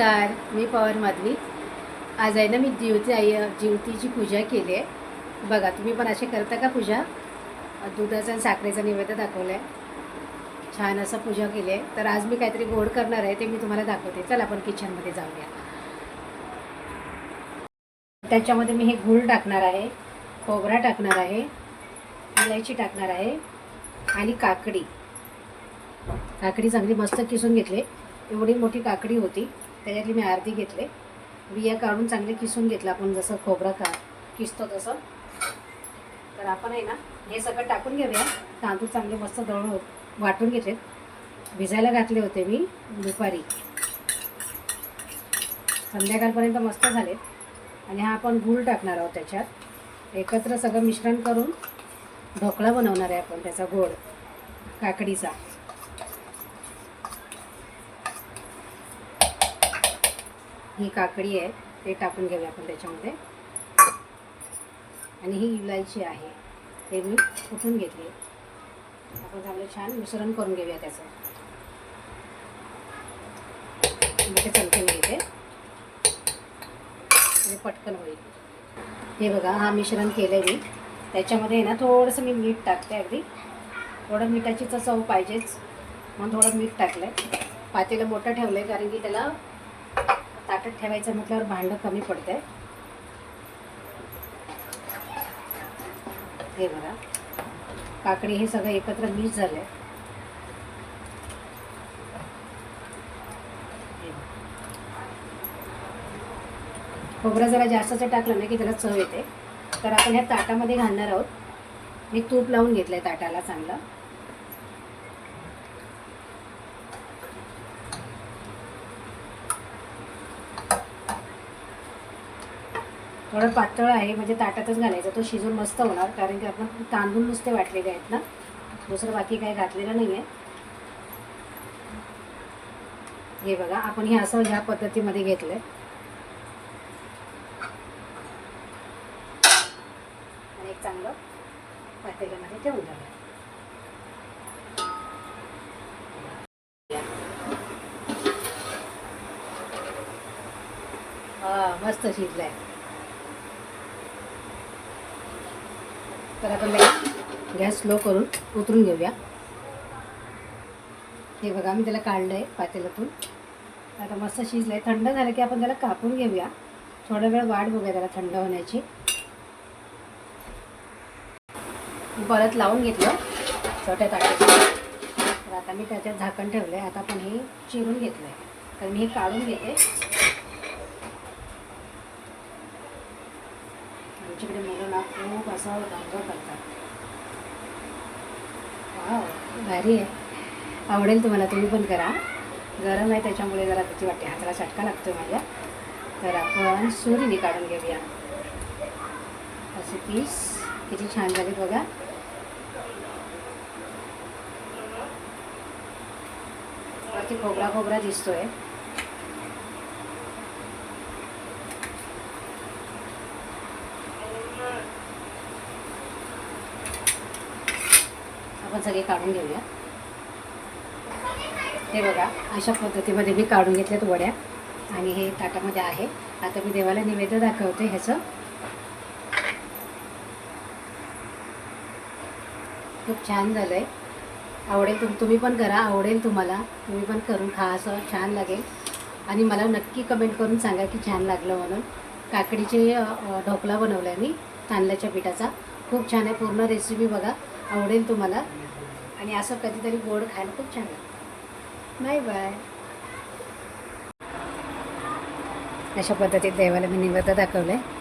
नमस्कार, मी पवार माधवी. आज आहे ना, मी ज्योतीची पूजा केली आहे. बघा, तुम्ही पण असे करता का पूजा? दुधाचा आणि साखरेचा नैवेद्य दाखवला आहे. छान असं पूजा केली आहे. तर आज मी काहीतरी गोड करणार आहे, ते मी तुम्हाला दाखवते. चला आपण किचनमध्ये जाऊया. त्याच्यामध्ये मी हे गूळ टाकणार आहे, खोबरा टाकणार आहे, इलायची टाकणार आहे आणि काकडी चांगली मस्त किसून घेतले. एवढी मोठी काकडी होती, त्याच्यातली मी अर्धी घेतले. बिया काढून चांगले किसून घेतलं आपण, जसं खोबरं किसतो तसं. तर आपण आहे ना, हे सगळं टाकून घेऊया. तांदूळ चांगले मस्त दळून वाटून घेतले. भिजायला घातले होते मी दुपारी, संध्याकाळपर्यंत मस्त झाले. आणि हा आपण गूळ टाकणार आहोत त्याच्यात. एकत्र सगळं मिश्रण करून ढोकळा बनवणार आहे आपण, त्याचा गोड काकडीचा. ही काकडी आहे, ते टाकून घेऊया आपण त्याच्यामध्ये. आणि ही इलायची आहे, ते मी कुटून घेतली. आपण चांगलं छान मिश्रण करून घेऊया त्याचं. मोठे चमचे घेते आणि पटकन होईल. हे बघा, हा मिश्रण केलं आहे मी. त्याच्यामध्ये ना थोडंसं मी मीठ टाकते. अगदी थोडं मिठाची चव पाहिजेच म्हणून थोडं मीठ टाकलं आहे. पातेलं मोठं ठेवलं आहे, कारण की त्याला ताटात ठेवायचं म्हटल्यावर भांडं कमी पडतं आहे. हे बघा, काकडी हे सगळं एकत्र मिक्स झालं आहे. खोबरं जरा जास्तचं टाकलं ना की त्याला चव येते. तर आपण ह्या ताटामध्ये घालणार आहोत. मी तूप लावून घेतलं आहे ताटाला चांगलं. थोडं पातळ आहे, म्हणजे ताटातच घालायचं. तो शिजून मस्त होणार, कारण की आपण तांदूळ नुसते वाटलेले आहेत ना, दुसरं बाकी काही घातलेलं नाही आहे. हे बघा, आपण हे असं ह्या पद्धतीमध्ये घेतलं आहे. आणि एक चांगलं पातेल्यामध्ये ठेवून टाकलं. मस्त शिजलं आहे. तर आपण गॅस स्लो करून उतरून घेऊया. हे बघा, मी त्याला काढलं आहे पातेल्यातून. आता मस्त शिजलं आहे. थंड झालं की आपण त्याला कापून घेऊया. थोडा वेळ वाट बघूया त्याला थंड होण्याची. परत लावून घेतलं छोट्या ताटात. तर आता मी त्याच्यात झाकण ठेवलं आहे. आता आपण हे चिरून घेतलं आहे, तर मी हे काढून घेते. आमच्याकडे मुलं ना खूप असं दंग करतात. वाव, भारी आहे. आवडेल तुम्हाला, तुम्ही पण करा. गरम आहे त्याच्यामुळे जरा भीती वाटते, हाताला चटका लागतो माझ्या. तर आपण सुरीने काढून घेऊया. असे पीस किती छान झाले बघा. वरती खोबरा दिसतोय. आपण सगळे काढून घेऊया. हे बघा, अशा पद्धतीमध्ये मी काढून घेतल्यात वड्या. आणि हे ताटामध्ये आहे. आता मी देवाला नैवेद्य दाखवते ह्याचं. खूप छान झालं आहे. आवडेल, तुम्ही पण करा. आवडेल तुम्हाला, तुम्ही पण करून खा. असं छान लागेल. आणि मला नक्की कमेंट करून सांगा की छान लागलं म्हणून. काकडीचे ढोकळा बनवला आहे मी तांदळाच्या पिठाचा. खूप छान आहे. पूर्ण रेसिपी बघा, आवडेल तुम्हाला. आणि असं कधीतरी गोड खायला खूप छान लागतं. Bye bye. अशा पद्धतीत देवाला मी नैवेद्य दाखवलं आहे.